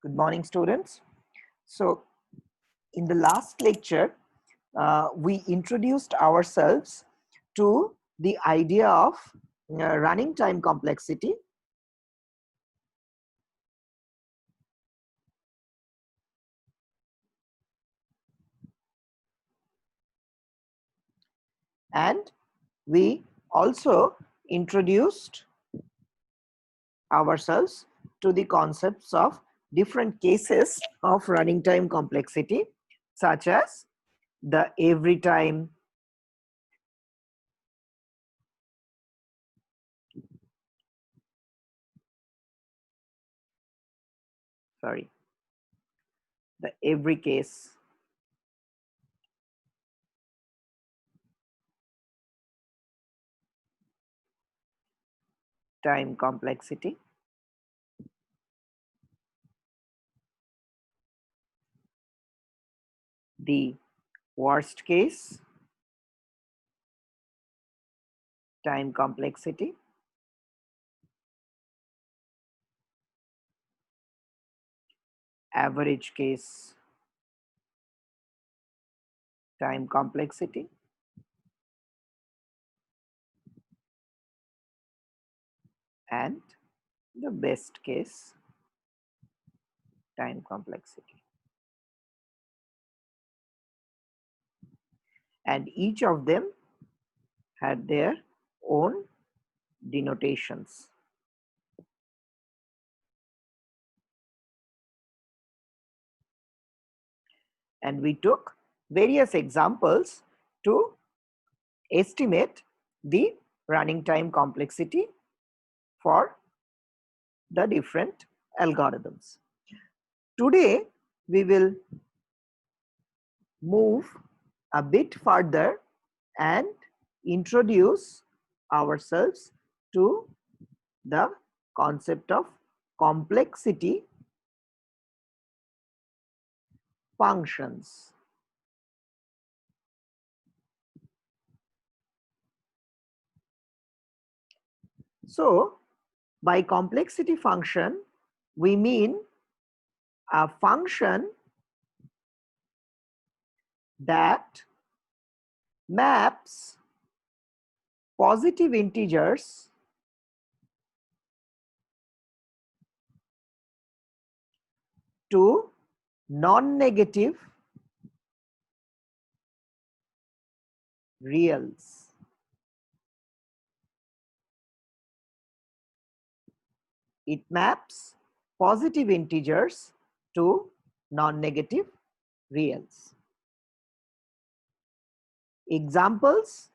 Good morning, students. So, in the last lecture, we introduced ourselves to the idea of running time complexity. And we also introduced ourselves to the concepts of different cases of running time complexity, such as the every time, the every case, time complexity, the worst case, time complexity, average case, time complexity, and the best case, time complexity. And each of them had their own denotations. And we took various examples to estimate the running time complexity for the different algorithms. Today, we will move a bit further and introduce ourselves to the concept of complexity functions. So, by complexity function, we mean a function that maps positive integers to non-negative reals. It maps positive integers to non-negative reals. Examples: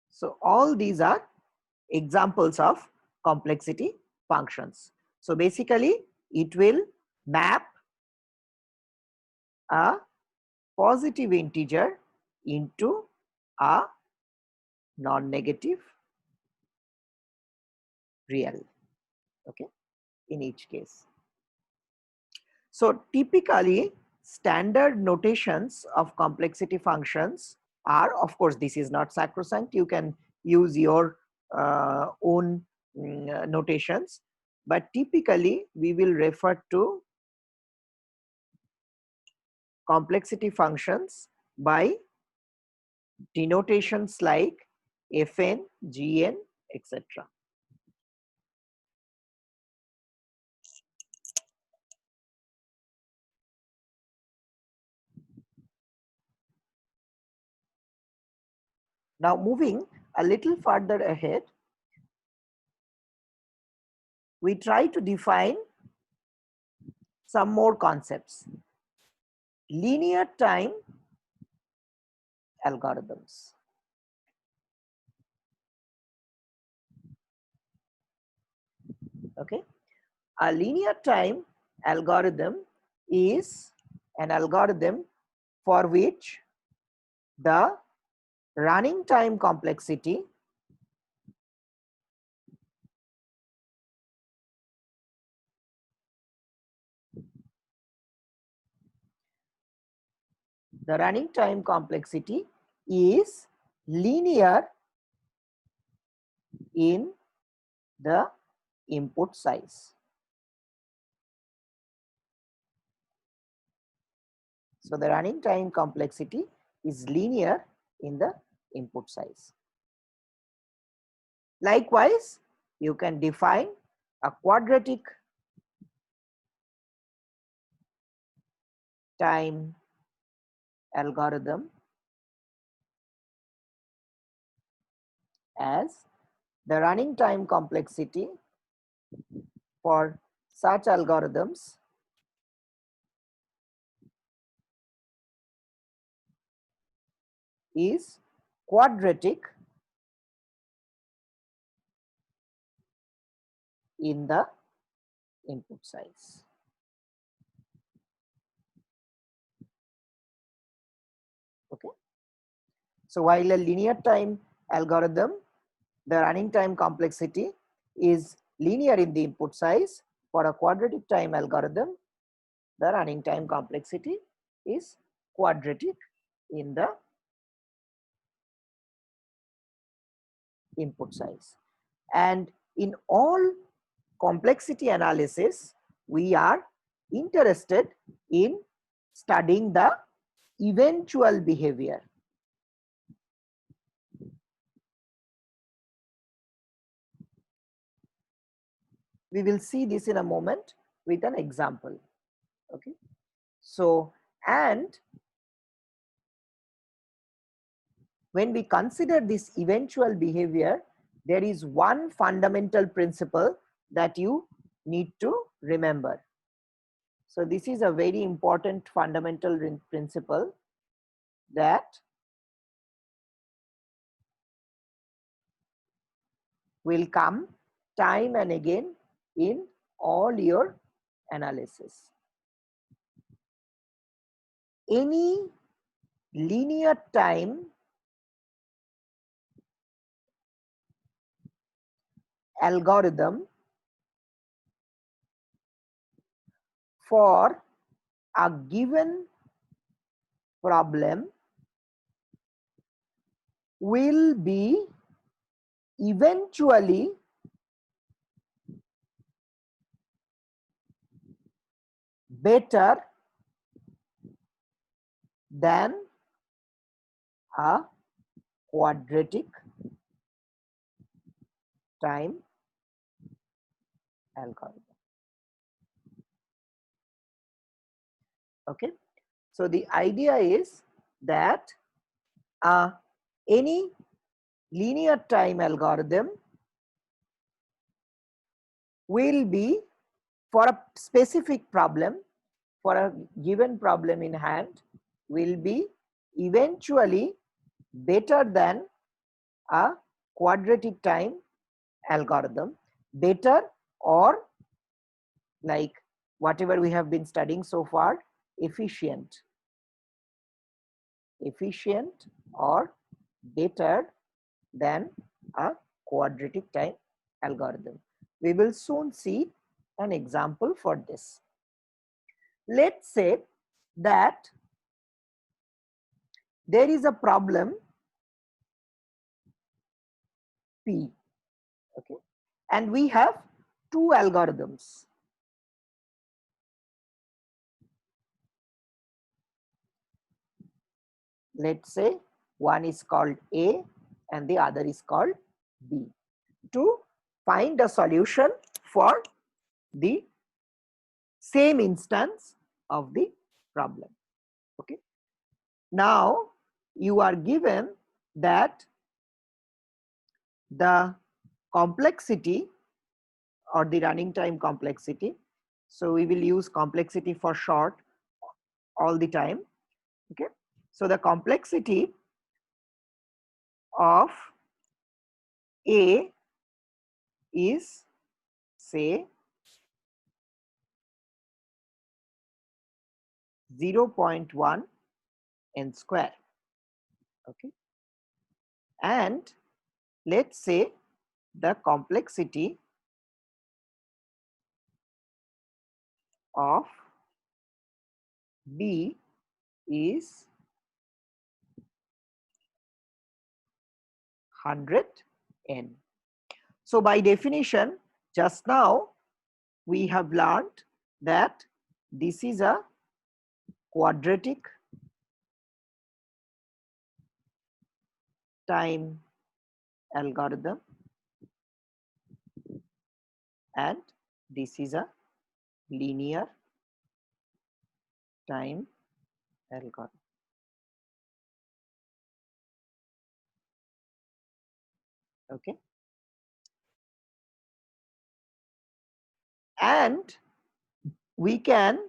so all these are examples of complexity functions. So basically, it will map a positive integer into a non-negative real, okay, in each case. So typically, standard notations of complexity functions are, of course, this is not sacrosanct. You can use your own notations, but typically we will refer to complexity functions by denotations like Fn, Gn, etc. Now moving a little further ahead, we try to define some more concepts. Linear time algorithms. Okay, a linear time algorithm is an algorithm for which the running time complexity is linear in the input size. So the running time complexity is linear in the input size. Likewise, you can define a quadratic time algorithm as the running time complexity for such algorithms is quadratic in the input size. Okay. So while a linear time algorithm, the running time complexity is linear in the input size, for a quadratic time algorithm, the running time complexity is quadratic in the input size. And in all complexity analysis, we are interested in studying the eventual behavior. We will see this in a moment with an example. Okay. So, and when we consider this eventual behavior, there is one fundamental principle that you need to remember. So this is a very important fundamental principle that will come time and again in all your analysis. Any linear time algorithm for a given problem will be eventually better than a quadratic time algorithm. Okay. So the idea is that any linear time algorithm will be, for a specific problem, for a given problem in hand, will be eventually better than a quadratic time algorithm. Better, or like whatever we have been studying so far, efficient or better than a quadratic time algorithm. We will soon see an example for this. Let's say that there is a problem P, okay, and we have two algorithms. Let's say one is called A and the other is called B, to find a solution for the same instance of the problem. Okay. Now you are given that the complexity or the running time complexity, so we will use complexity for short all the time. Okay. So the complexity of A is, say, 0.1 n square. Okay. and let's say the complexity of B is 100n. So by definition, just now we have learned that this is a quadratic time algorithm and this is a linear time algorithm. Okay. And we can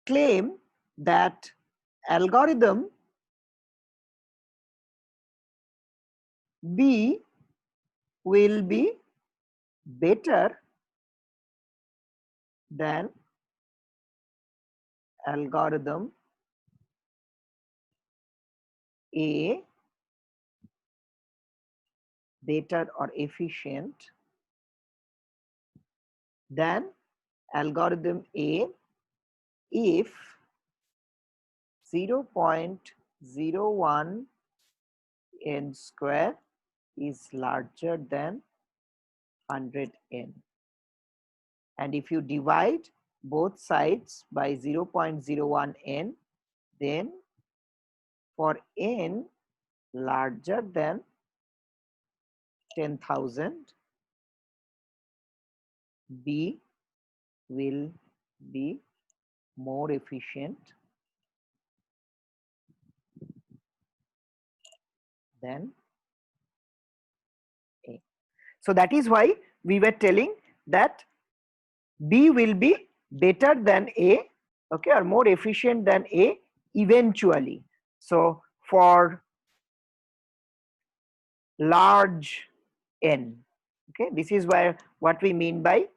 claim that algorithm B will be better than algorithm A, better or efficient than algorithm A if 0.01 n square is larger than 100n. And if you divide both sides by 0.01 n, then for n larger than 10,000, B will be more efficient than A. So that is why we were telling that B will be better than A, okay, or more efficient than A eventually. So for large n, okay, this is where what we mean by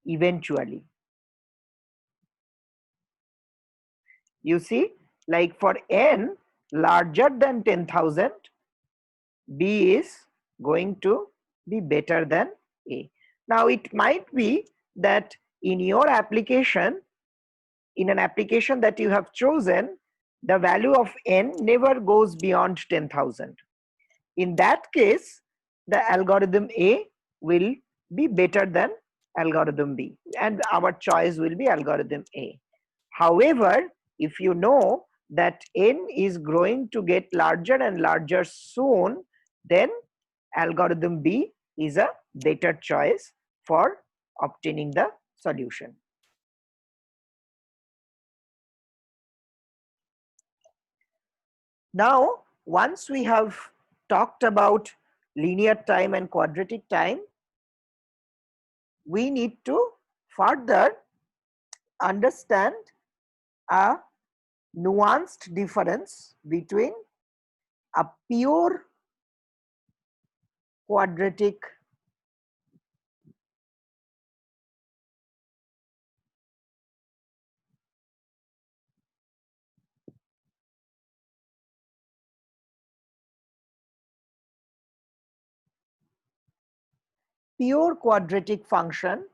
eventually. You see, like for n larger than 10,000, B is going to be better than A. Now it might be that in your application, in an application that you have chosen, the value of n never goes beyond 10,000. In that case, the algorithm A will be better than algorithm B and our choice will be algorithm A. However, if you know that n is going to get larger and larger soon, then algorithm B is a better choice for obtaining the solution. Now, once we have talked about linear time and quadratic time, we need to further understand a nuanced difference between a pure quadratic function.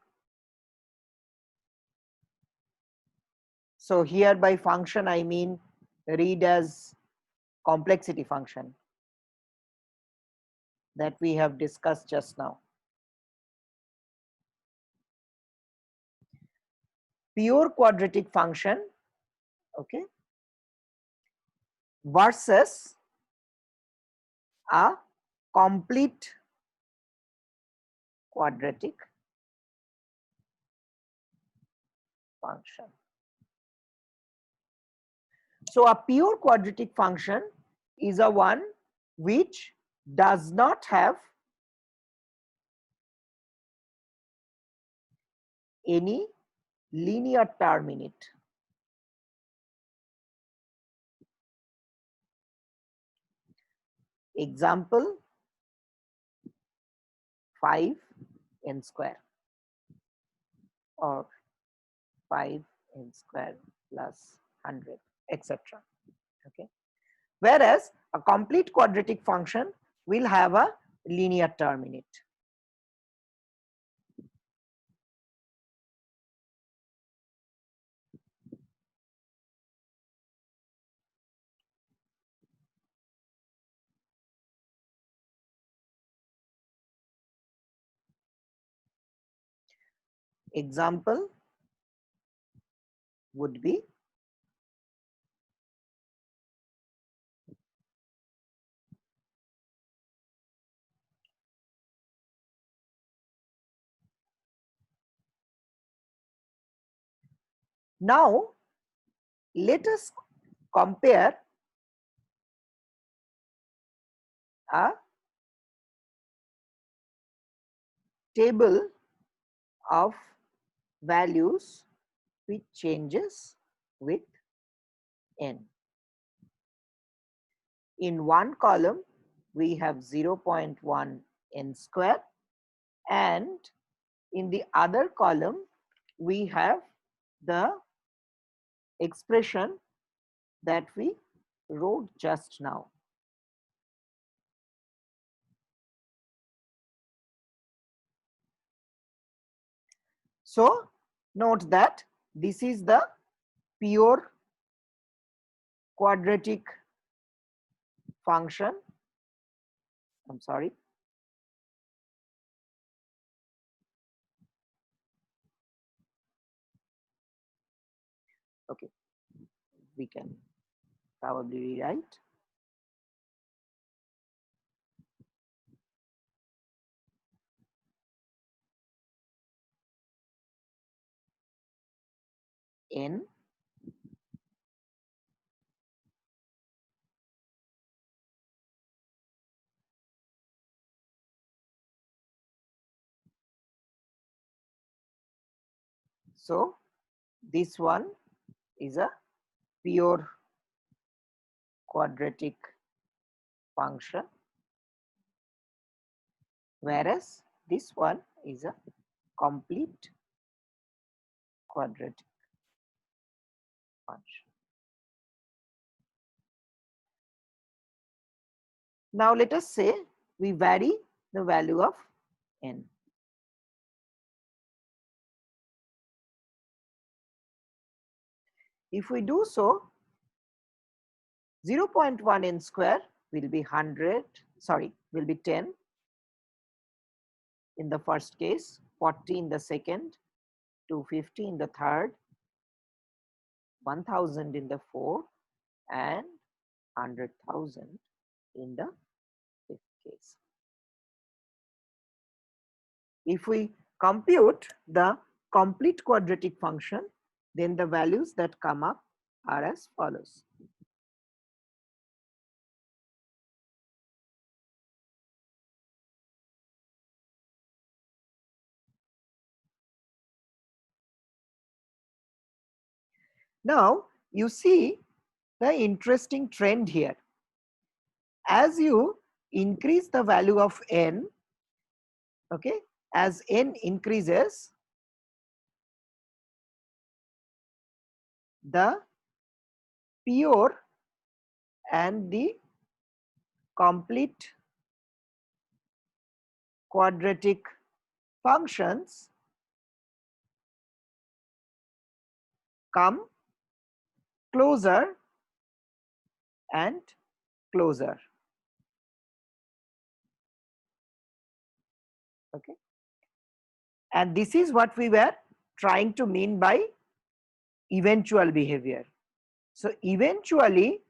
So here by function I mean read as complexity function that we have discussed just now. Pure quadratic function, okay, versus a complete quadratic function. So a pure quadratic function is a one which does not have any linear term in it. Example 5n square or 5n square plus 100, etc. Okay. Whereas a complete quadratic function will have a linear term in it. Example would be now let us compare a table of values which changes with n. In one column we have 0.1 n square, and in the other column we have the expression that we wrote just now. So note that this is the pure quadratic function. I'm sorry. Okay, we can probably rewrite. N so this one is a pure quadratic function, whereas this one is a complete quadratic function. Now let us say we vary the value of n. If we do so, 0.1 n square will be 100, will be 10 in the first case, 40 in the second, 250 in the third, 1000 in the fourth, and 100,000 in the fifth case. If we compute the complete quadratic function, then the values that come up are as follows. Now you see the interesting trend here. As you increase the value of n, okay, as n increases, the pure and the complete quadratic functions come closer and closer. Okay, and this is what we were trying to mean by eventual behavior. So eventually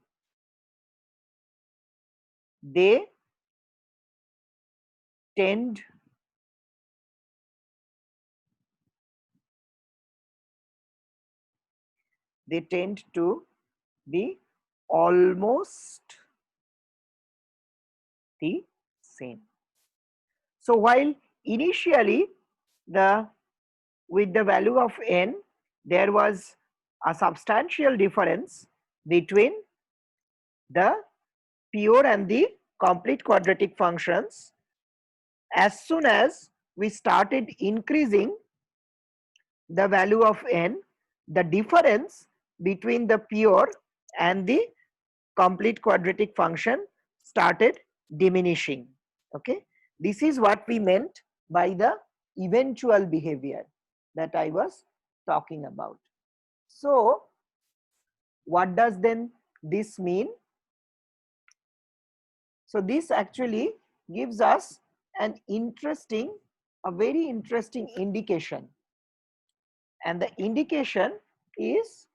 they tend to be almost the same. So while initially with the value of n there was a substantial difference between the pure and the complete quadratic functions, as soon as we started increasing the value of n, the difference between the pure and the complete quadratic function started diminishing. Okay, this is what we meant by the eventual behavior that I was talking about. So what does then this mean? So this actually gives us an interesting, a very interesting indication, and the indication is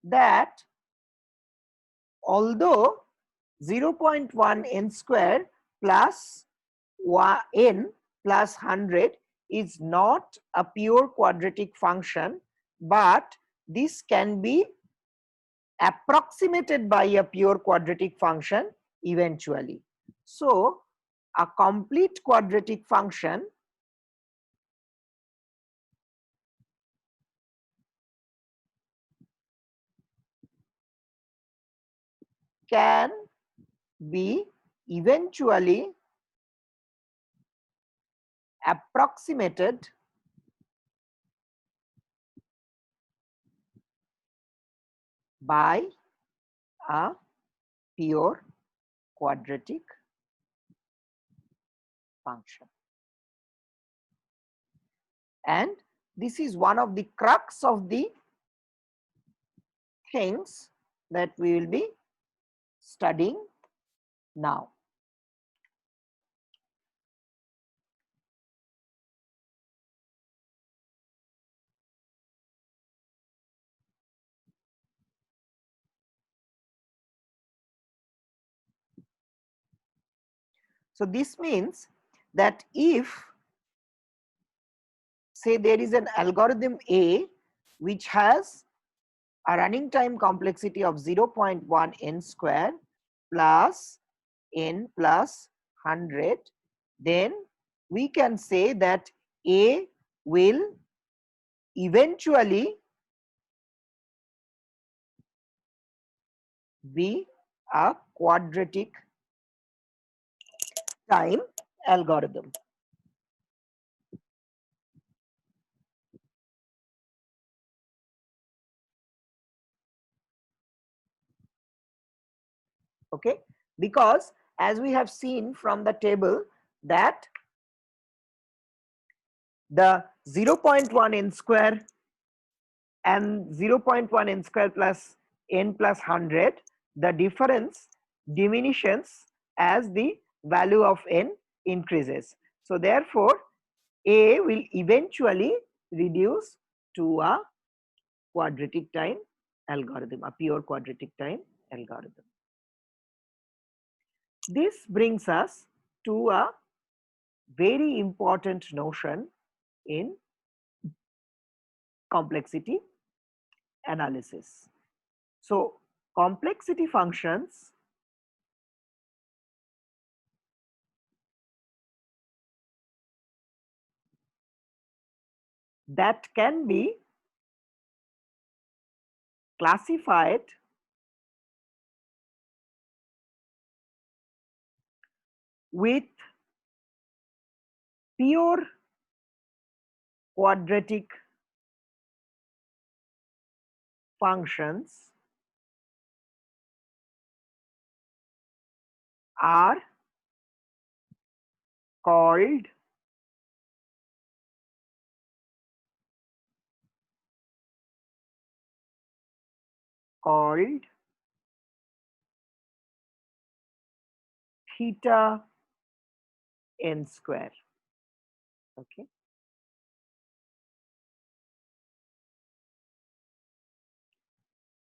that although 0.1 n square plus n plus 100 is not a pure quadratic function, but this can be approximated by a pure quadratic function eventually. So a complete quadratic function can be eventually approximated by a pure quadratic function. And this is one of the crux of the things that we will be studying now. So this means that if, say, there is an algorithm A which has a running time complexity of 0.1 n square plus n plus 100, then we can say that A will eventually be a quadratic time algorithm. Okay, because as we have seen from the table that the 0.1 n square and 0.1 n square plus n plus 100, the difference diminishes as the value of n increases. So therefore A will eventually reduce to a quadratic time algorithm, a pure quadratic time algorithm. This brings us to a very important notion in complexity analysis. So complexity functions that can be classified with pure quadratic functions are called theta n square. Okay,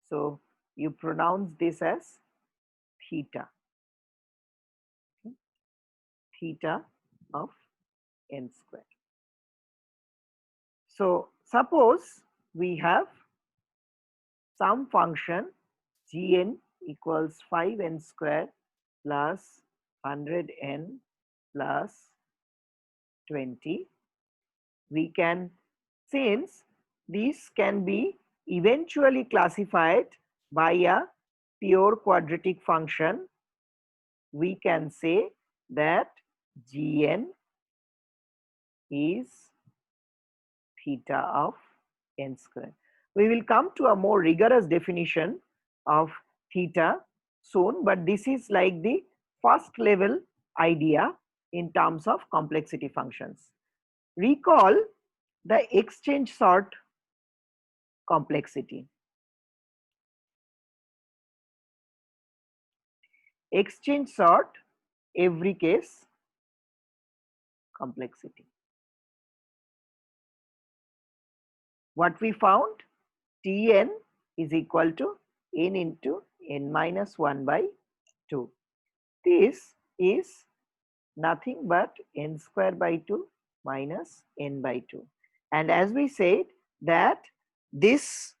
so you pronounce this as theta, okay? Theta of n square. So suppose we have some function gn equals 5n square plus 100n plus 20. We can, since this can be eventually classified by a pure quadratic function, we can say that gn is theta of n square. We will come to a more rigorous definition of theta soon, but this is like the first level idea in terms of complexity functions. Recall the exchange sort complexity. Exchange sort every case complexity. What we found? Tn is equal to n into n minus 1 by 2. This is nothing but n square by 2 minus n by 2. And as we said that this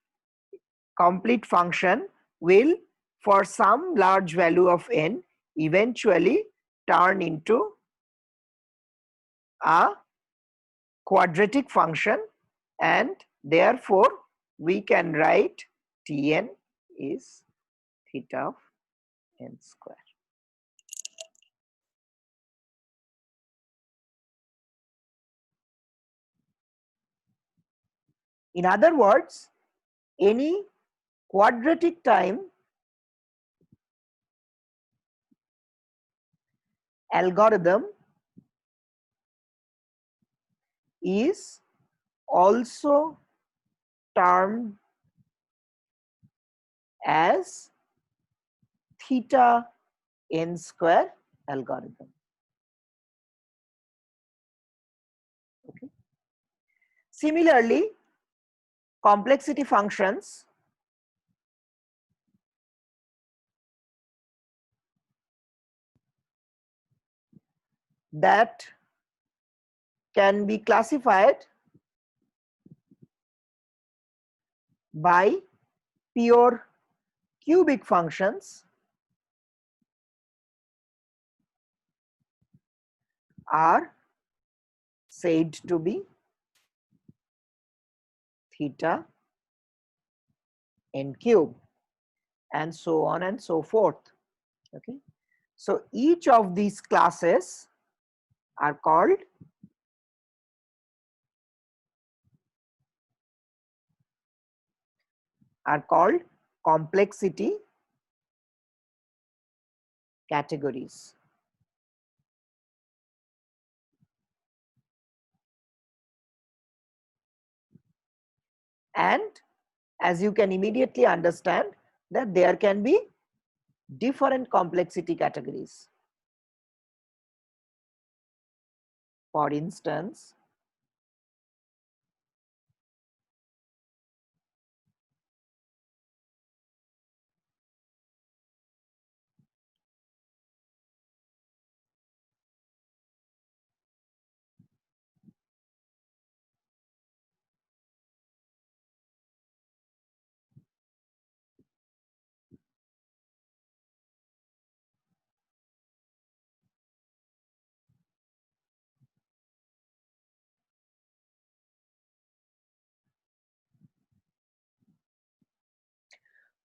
complete function will, for some large value of n, eventually turn into a quadratic function, and therefore we can write Tn is theta of n square. In other words, any quadratic time algorithm is also termed as theta n square algorithm. Okay. Similarly, complexity functions that can be classified by pure cubic functions are said to be theta n cube, and so on and so forth. Okay. So each of these classes are called complexity categories. And as you can immediately understand that there can be different complexity categories. For instance,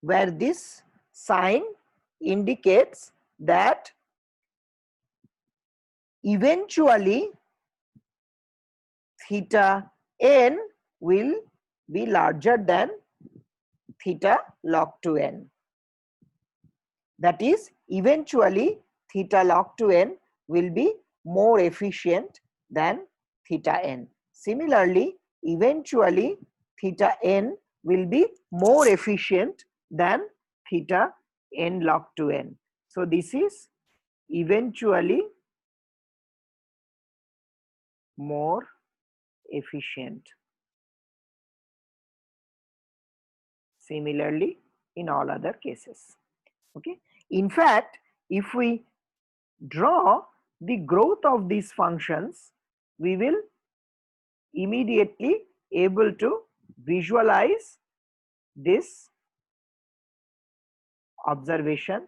where this sign indicates that eventually theta n will be larger than theta log to n. That is, eventually theta log to n will be more efficient than theta n. Similarly, eventually theta n will be more efficient than theta n log to n. So this is eventually more efficient. Similarly, in all other cases. Okay. In fact, if we draw the growth of these functions, we will immediately able to visualize this observation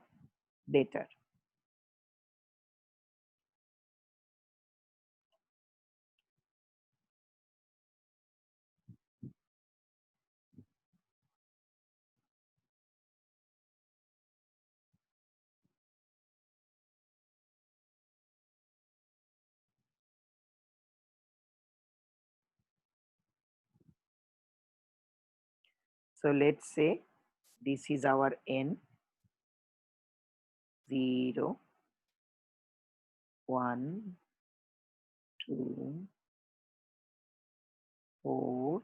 better. So let's say this is our n 0, 1, 2, 4,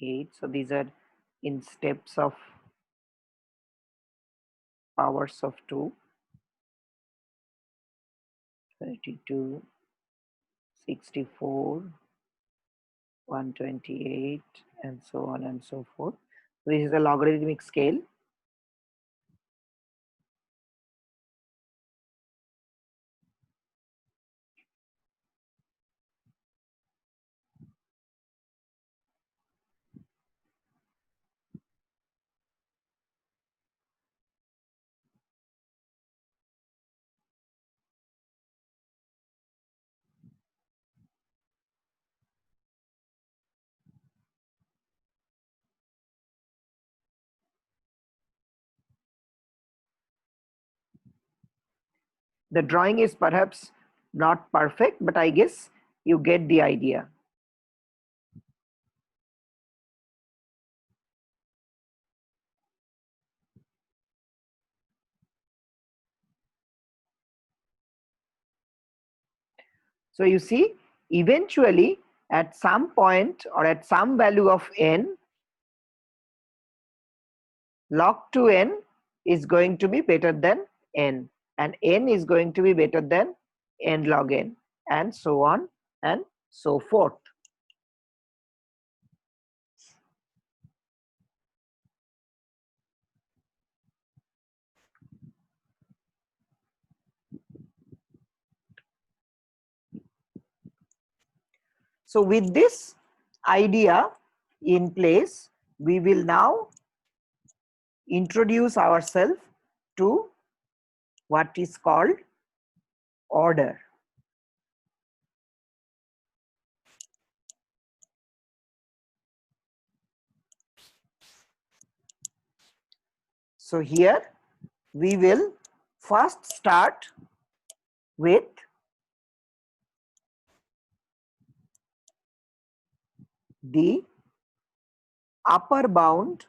8. So these are in steps of powers of 2, 32, 64, 128, and so on and so forth. This is a logarithmic scale. The drawing is perhaps not perfect, but I guess you get the idea. So you see, eventually at some point or at some value of n, log to n is going to be better than n, and n is going to be better than n log n, and so on and so forth. So with this idea in place, we will now introduce ourselves to what is called order. So here we will first start with the upper bound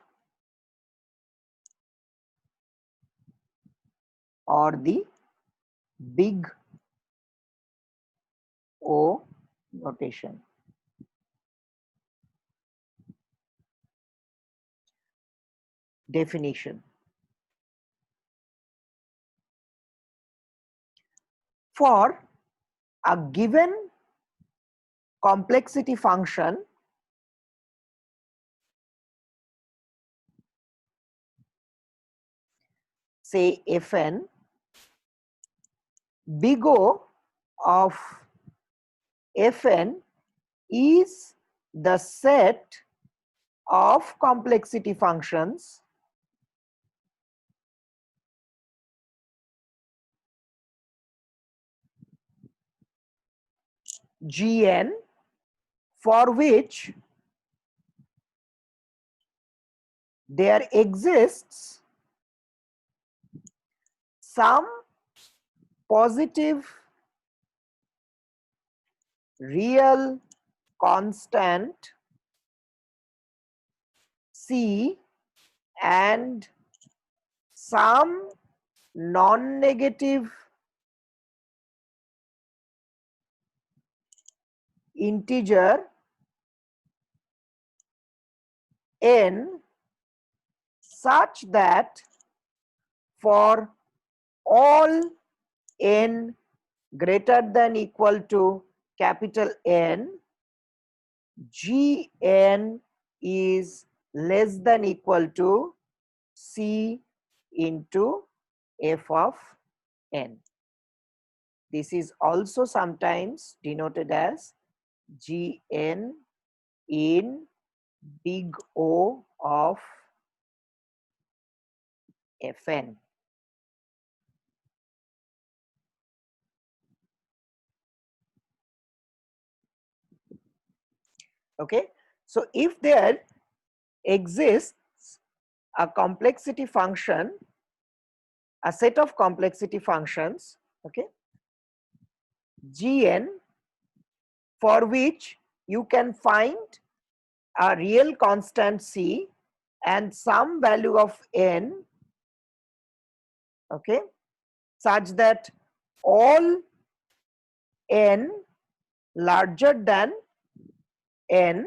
or the big O notation. Definition. For a given complexity function, say Fn, big O of Fn is the set of complexity functions Gn for which there exists some positive real constant C and some non-negative integer n such that for all n greater than equal to capital N, Gn is less than equal to C into f of n. This is also sometimes denoted as Gn in big O of Fn. Okay, so if there exists a complexity function, a set of complexity functions, okay, Gn, for which you can find a real constant C and some value of n, okay, such that all n larger than n,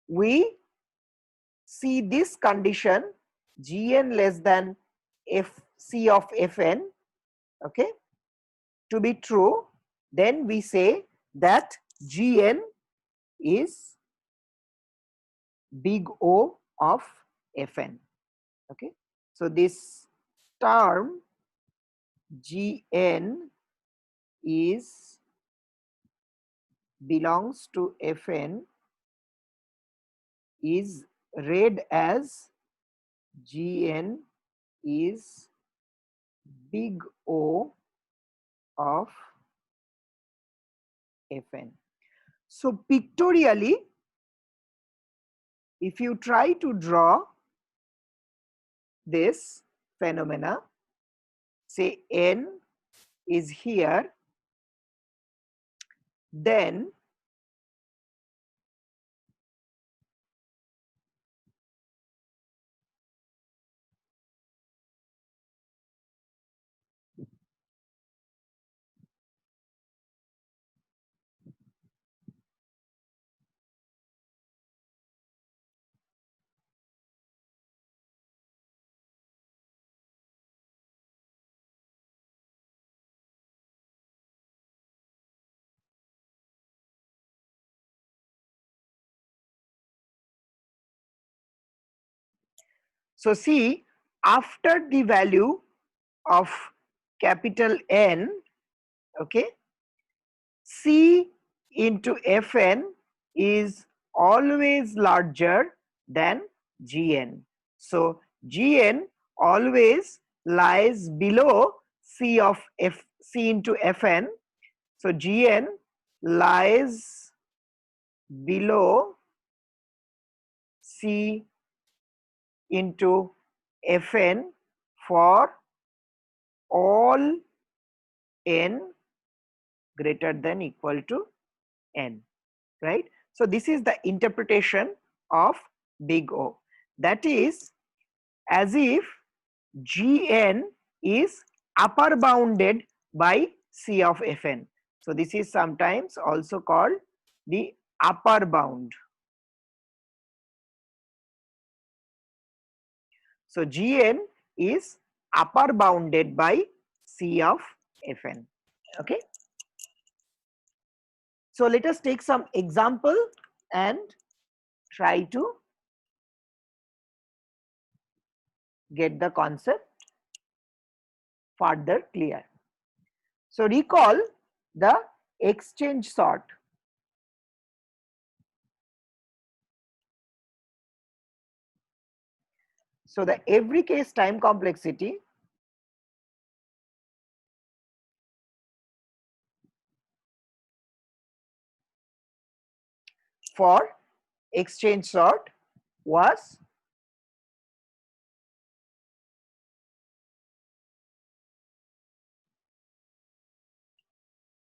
we see this condition Gn less than Fc of Fn, okay, to be true, then we say that Gn is big O of Fn, okay. So this term Gn is belongs to Fn is read as Gn is big O of Fn. So pictorially, if you try to draw this phenomena, say n is here, then so see, after the value of capital N, okay, C into Fn is always larger than Gn. So Gn always lies below C of F, C into Fn. So Gn lies below C into Fn for all n greater than equal to n, right? So this is the interpretation of big O. That is as if Gn is upper bounded by C of Fn. So this is sometimes also called the upper bound. So Gn is upper bounded by C of Fn. Okay. So let us take some example and try to get the concept further clear. So recall the exchange sort. So the every case time complexity for exchange sort was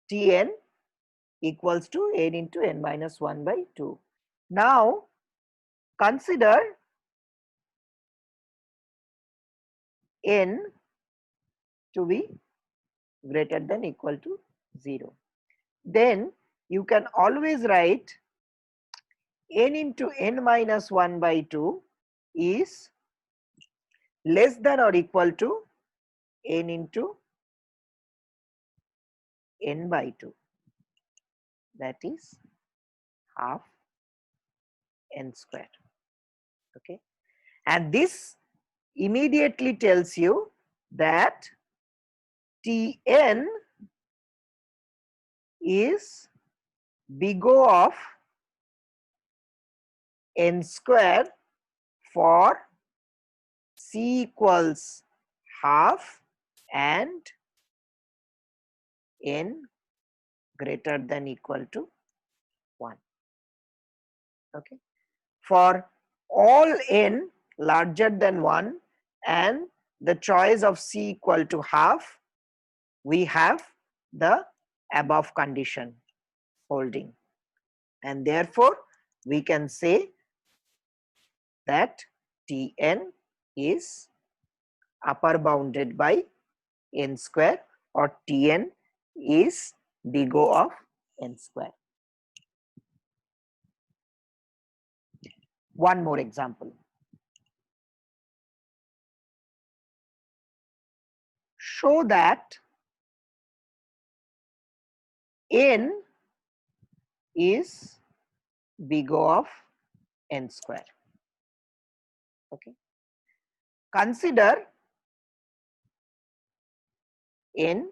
Tn equals to n into n minus 1 by 2. Now consider n to be greater than equal to 0. Then you can always write n into n minus 1 by 2 is less than or equal to n into n by 2, that is half n square, okay. And this immediately tells you that Tn is big O of n square for C equals half and n greater than equal to 1, okay. For all n larger than 1 and the choice of C equal to half, we have the above condition holding, and therefore we can say that Tn is upper bounded by n square, or Tn is big O of n square. One more example. Show that n is big O of n square. Okay. Consider n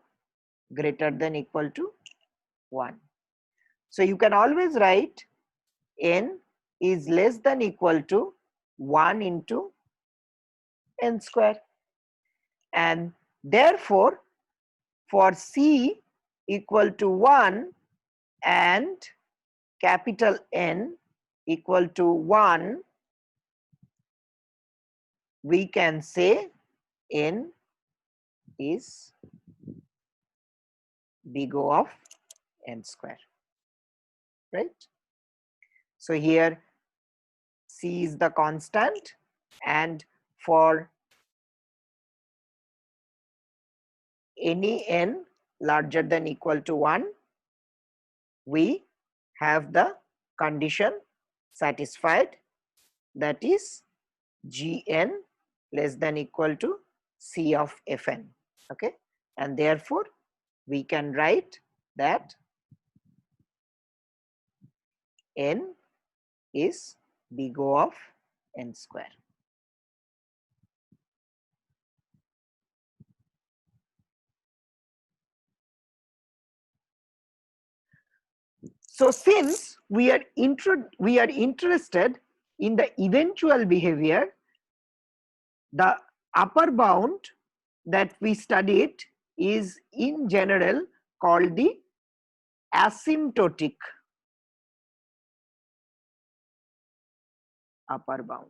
greater than equal to 1. So you can always write n is less than equal to 1 into n square, and therefore for c equal to 1 and capital N equal to 1, we can say n is big O of n square, right? So here c is the constant, and for any n larger than equal to 1, we have the condition satisfied, that is gn less than equal to c of fn. Okay, and therefore we can write that n is big O of n square. So since we are interested in the eventual behavior, the upper bound that we studied is in general called the asymptotic upper bound.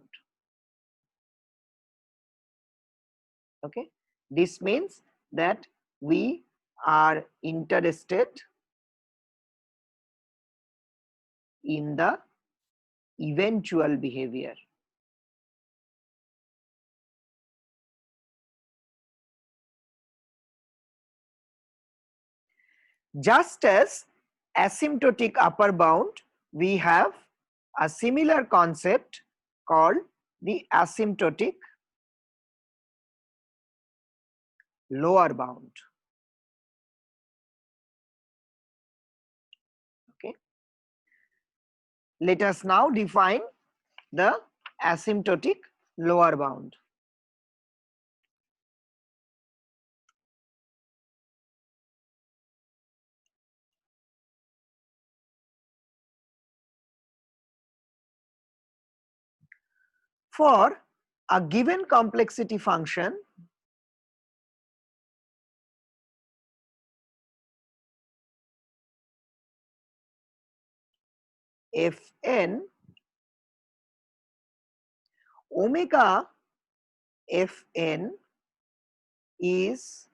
Okay, this means that we are interested in the eventual behavior. Just as asymptotic upper bound, we have a similar concept called the asymptotic lower bound. Okay, let us now define the asymptotic lower bound. For a given complexity function, Fn, omega Fn is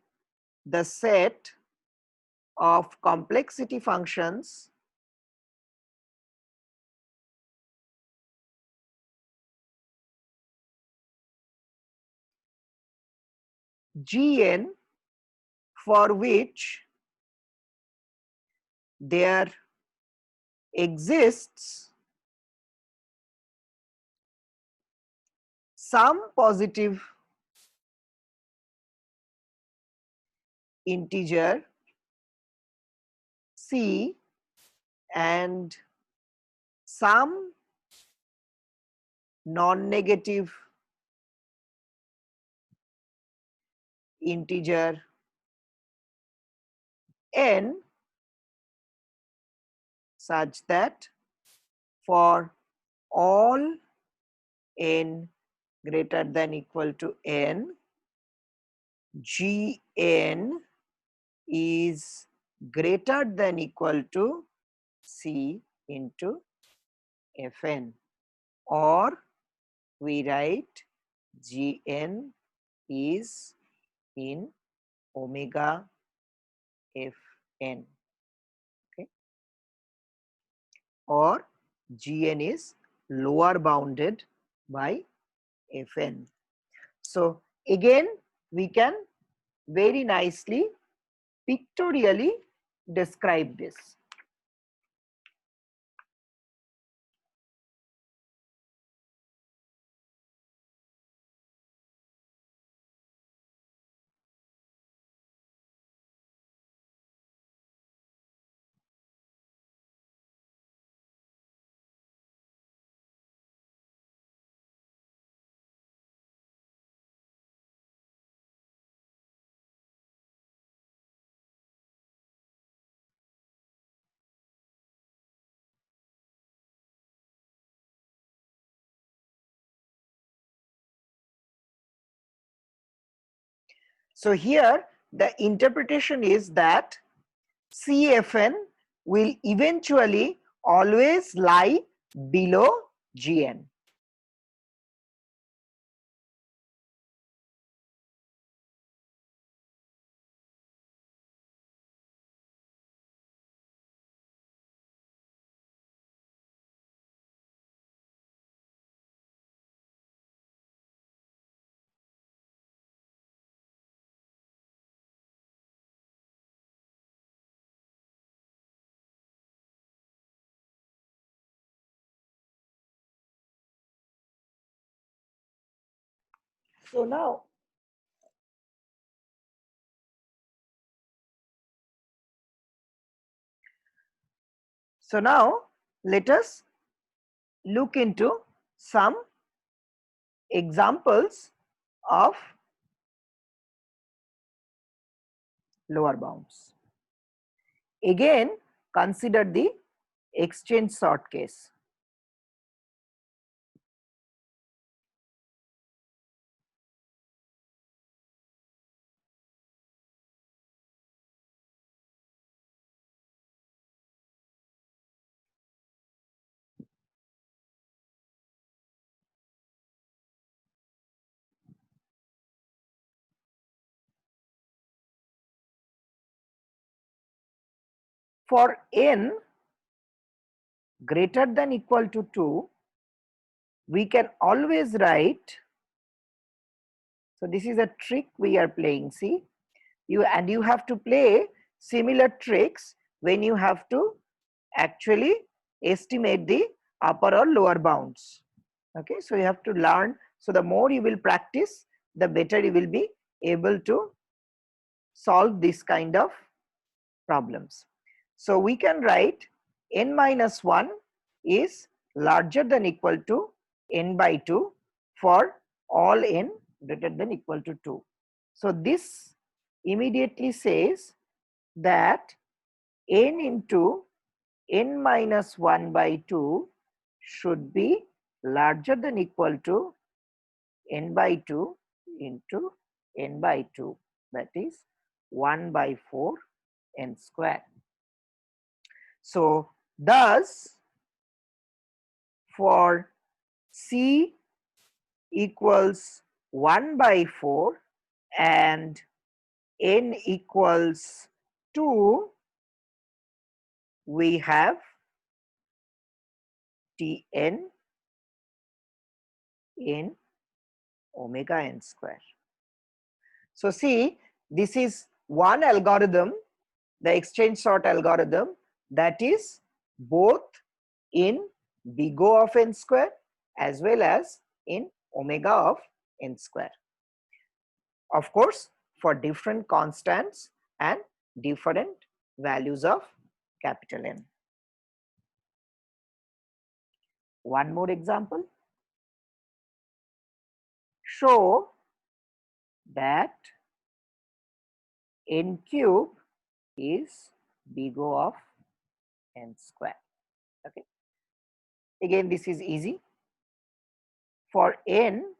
the set of complexity functions Gn for which there exists some positive integer c and some non-negative integer n, such that for all n greater than equal to n, Gn is greater than equal to c into Fn, or we write Gn is in omega Fn, okay, or Gn is lower bounded by Fn. So again we can very nicely pictorially describe this. So here the interpretation is that CFN will eventually always lie below GN. So now let us look into some examples of lower bounds. Again, consider the exchange sort case. For n greater than equal to 2, we can always write, so this is a trick we are playing, see, you have to play similar tricks when you have to actually estimate the upper or lower bounds. Okay, so you have to learn. So the more you will practice, the better you will be able to solve this kind of problems. So we can write n minus 1 is larger than equal to n by 2 for all n greater than equal to 2. So this immediately says that n into n minus 1 by 2 should be larger than equal to n by 2 into n by 2, that is 1 by 4 n square. So thus for C equals 1 by 4 and n equals 2, we have Tn in omega n square. So see, this is one algorithm, the exchange sort algorithm, that is both in big O of n square as well as in omega of n square. Of course, for different constants and different values of capital N. One more example. Show that n cube is big O of n square. Okay. Again, this is easy. For n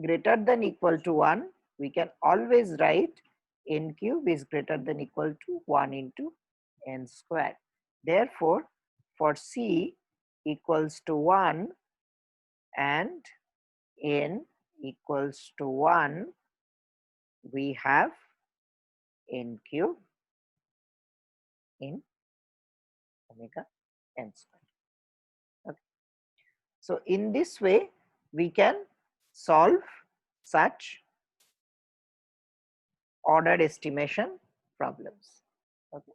greater than equal to 1, we can always write n cube is greater than equal to 1 into n square. Therefore, for C equals to 1 and n equals to 1, we have n cube in omega n square. Okay. So in this way, we can solve such ordered estimation problems. Okay.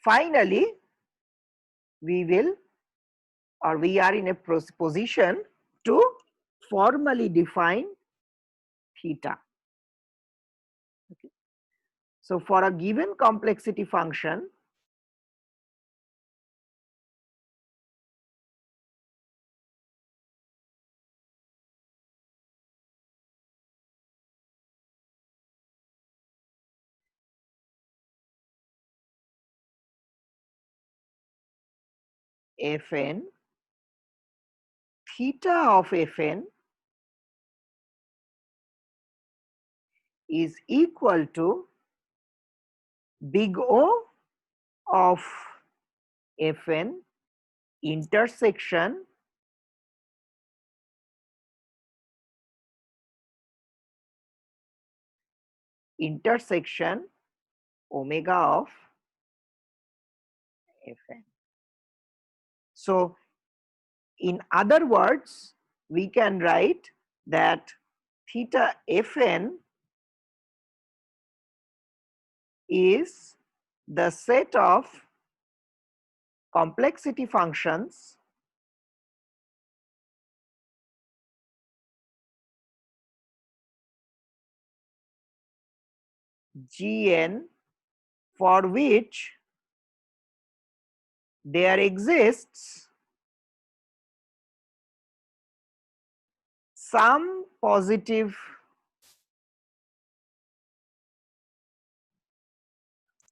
finally we will, or we are in a position to formally define theta. Okay. So for a given complexity function, Fn, theta of Fn is equal to big O of Fn intersection omega of Fn. So in other words, we can write that theta Fn is the set of complexity functions Gn for which there exists some positive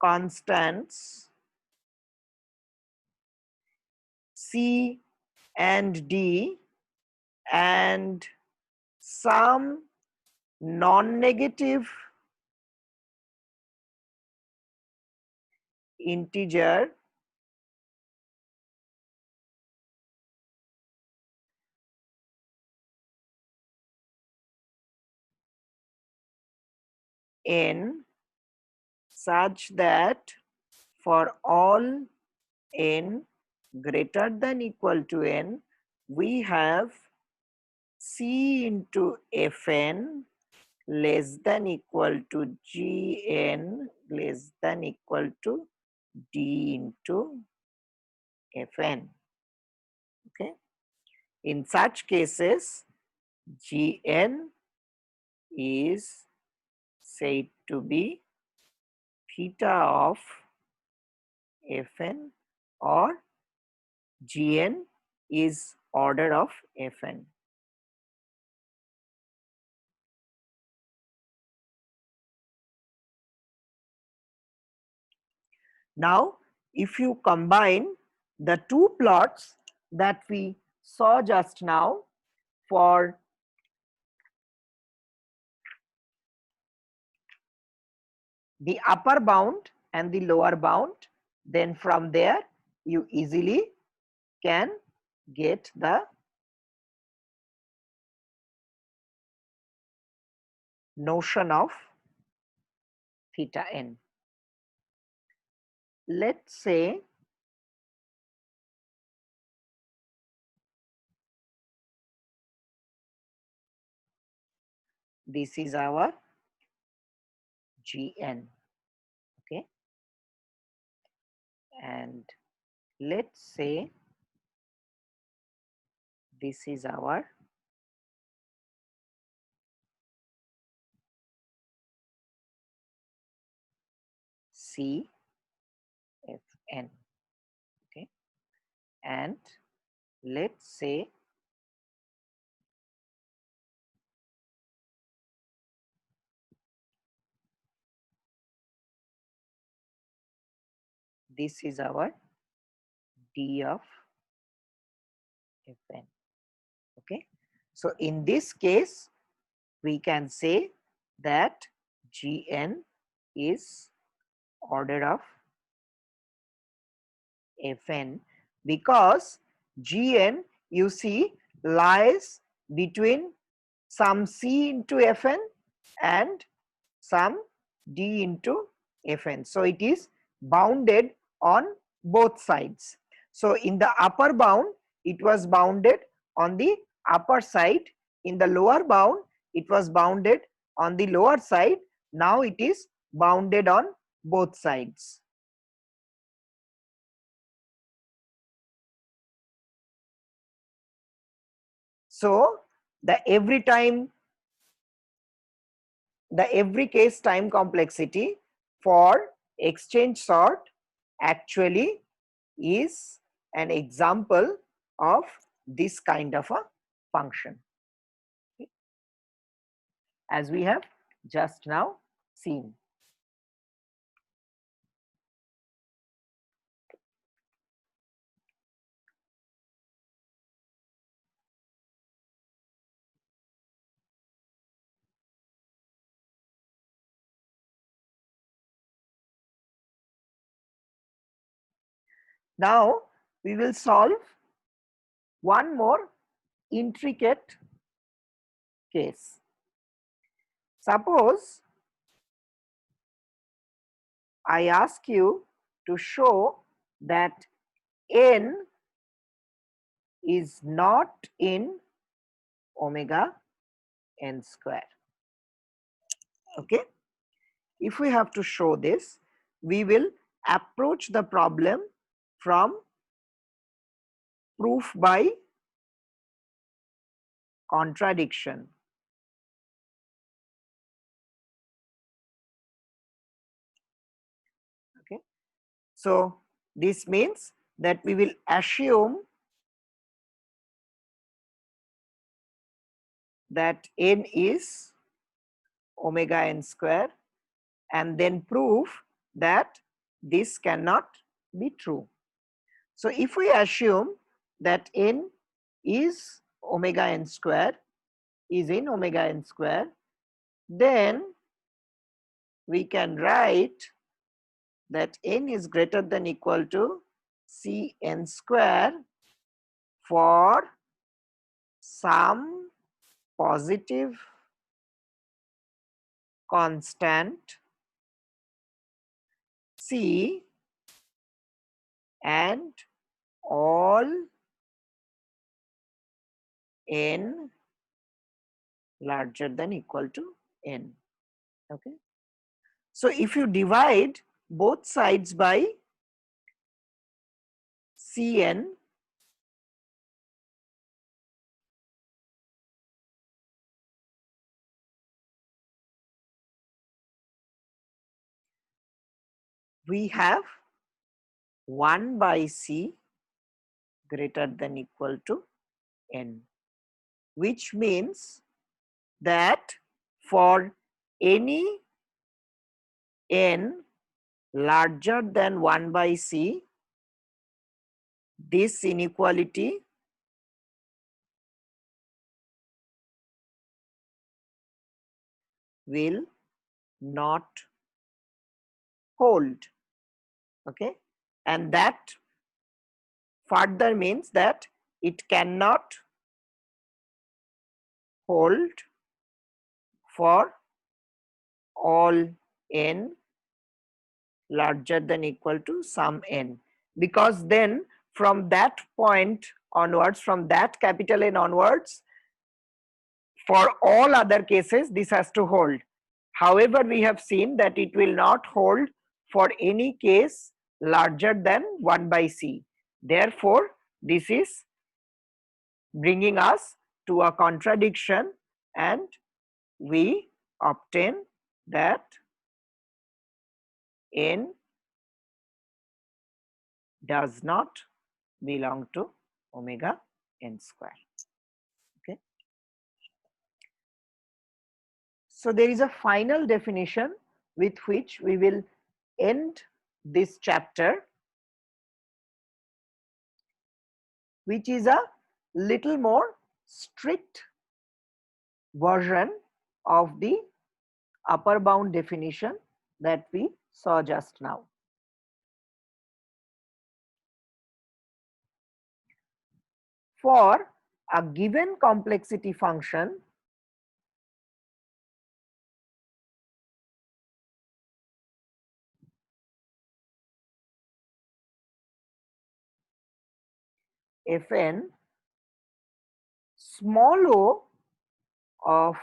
constants C and D and some non-negative integer n such that for all n greater than equal to n, we have C into Fn less than equal to Gn less than equal to D into Fn. Okay. In such cases, Gn is said to be theta of Fn, or Gn is order of Fn. Now, if you combine the two plots that we saw just now for the upper bound and the lower bound, then from there you easily can get the notion of theta n. Let's say this is our Gn, okay, and let's say this is our Cfn, okay, and let's say this is our D of Fn, okay. So in this case we can say that Gn is order of Fn because Gn, you see, lies between some C into Fn and some D into Fn. So it is bounded on both sides. So in the upper bound, it was bounded on the upper side. In the lower bound, it was bounded on the lower side. Now it is bounded on both sides. So the every case time complexity for exchange sort actually is an example of this kind of a function, as we have just now seen. Now we will solve one more intricate case. Suppose I ask you to show that n is not in omega n square. Okay. If we have to show this, we will approach the problem from proof by contradiction. Okay. So this means that we will assume that n is omega n square and then prove that this cannot be true. So if we assume that n is omega n square, is in omega n square, then we can write that n is greater than equal to Cn square for some positive constant C and all n larger than equal to n. Okay. So if you divide both sides by Cn, we have 1 by C greater than equal to n, which means that for any n larger than 1 by C, this inequality will not hold. Okay, and that further means that it cannot hold for all n larger than equal to some n, because then from that point onwards, from that capital N onwards, for all other cases this has to hold. However, we have seen that it will not hold for any case larger than 1 by C. Therefore, this is bringing us to a contradiction, and we obtain that n does not belong to omega n square. Okay. So there is a final definition with which we will end this chapter, which is a little more strict version of the upper bound definition that we saw just now. For a given complexity function, Fn, small o of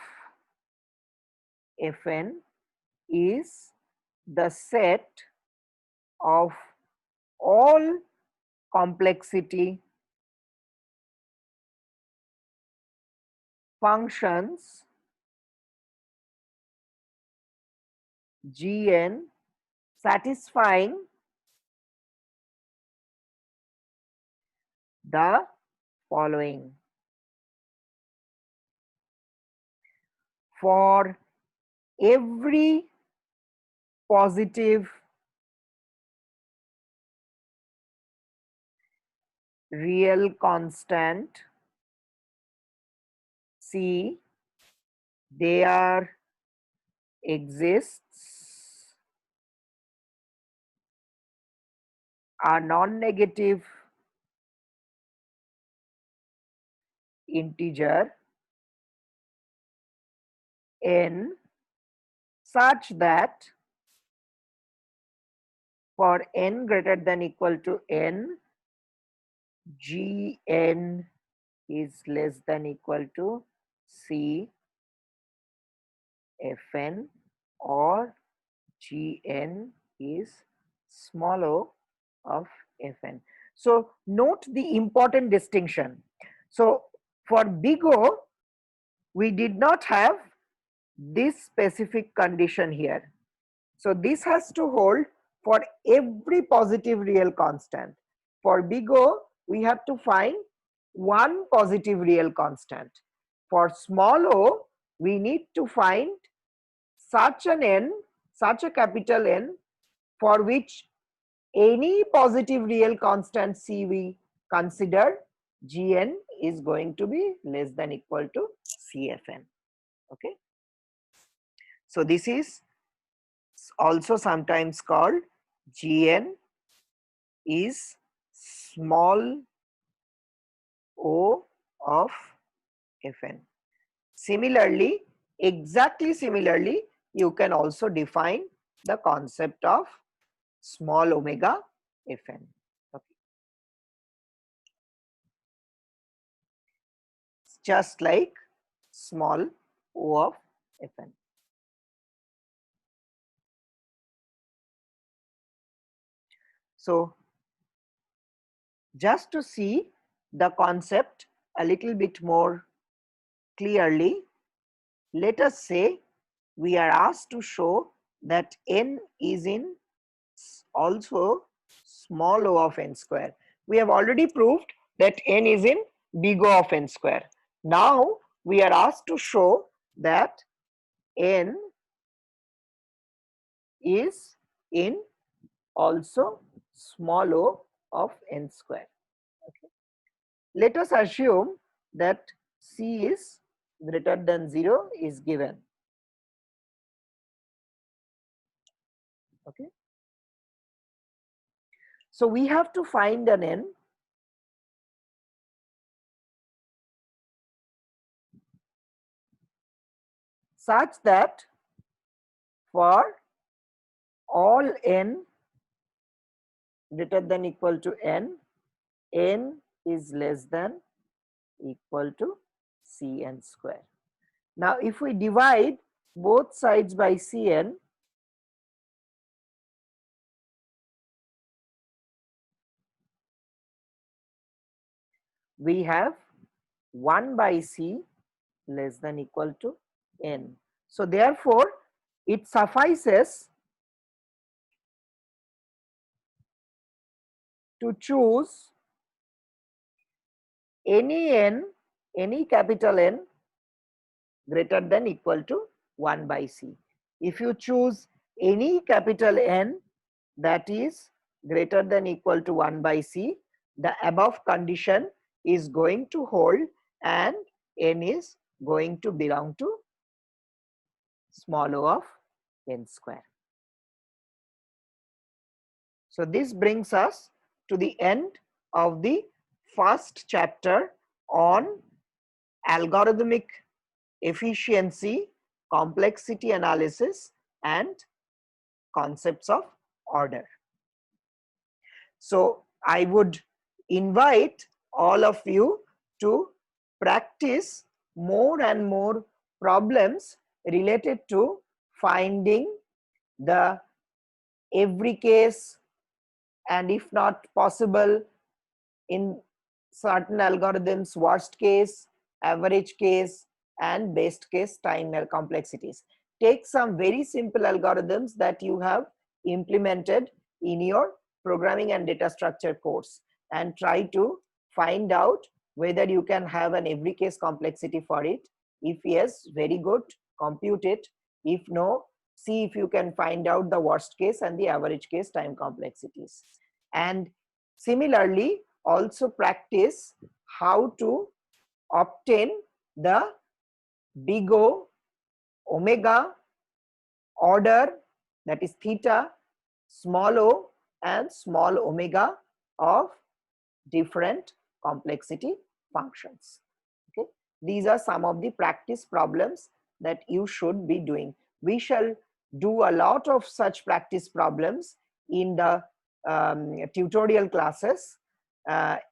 Fn is the set of all complexity functions Gn satisfying the following. For every positive real constant C, there exists a non-negative integer n such that for n greater than equal to n, Gn is less than equal to C Fn, or Gn is small o of Fn. So note the important distinction. So for big O, we did not have this specific condition here. So this has to hold for every positive real constant. For big O, we have to find one positive real constant. For small o, we need to find such an n, such a capital N, for which any positive real constant C we consider, Gn is going to be less than equal to Cfn. Okay. So this is also sometimes called Gn is small o of Fn. Similarly, exactly similarly, you can also define the concept of small omega Fn. Okay. Just like small o of Fn. So just to see the concept a little bit more clearly, let us say we are asked to show that n is in also small o of n square. We have already proved that n is in big O of n square. Now we are asked to show that n is in also small o of n square. Okay. Let us assume that C is greater than 0 is given. Okay. So we have to find an n such that for all n greater than equal to n, n is less than equal to Cn square. Now if we divide both sides by Cn, we have 1 by C less than equal to n. So therefore it suffices to choose any n, any capital N greater than equal to 1 by C. If you choose any capital N that is greater than equal to 1 by C, the above condition is going to hold and n is going to belong to small o of n square. So this brings us to the end of the first chapter on algorithmic efficiency, complexity analysis, and concepts of order. So I would invite all of you to practice more and more problems related to finding the every case, and if not possible in certain algorithms, worst case, average case, and best case time complexities. Take some very simple algorithms that you have implemented in your programming and data structure course and try to find out whether you can have an every case complexity for it. If yes, very good, compute it. If no, see if you can find out the worst case and the average case time complexities. And similarly, also practice how to obtain the big O, omega, order, that is theta, small o and small omega of different complexity functions. Okay, these are some of the practice problems that you should be doing. We shall do a lot of such practice problems in the tutorial classes.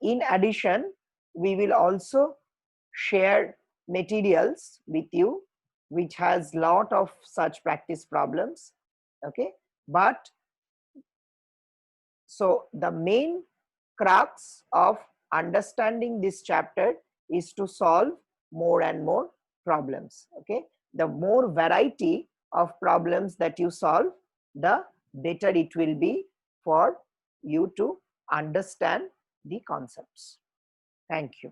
In addition, we will also share materials with you which has lot of such practice problems. Okay, but so the main crux of understanding this chapter is to solve more and more problems. Okay, the more variety of problems that you solve, the better it will be for you to understand the concepts. Thank you.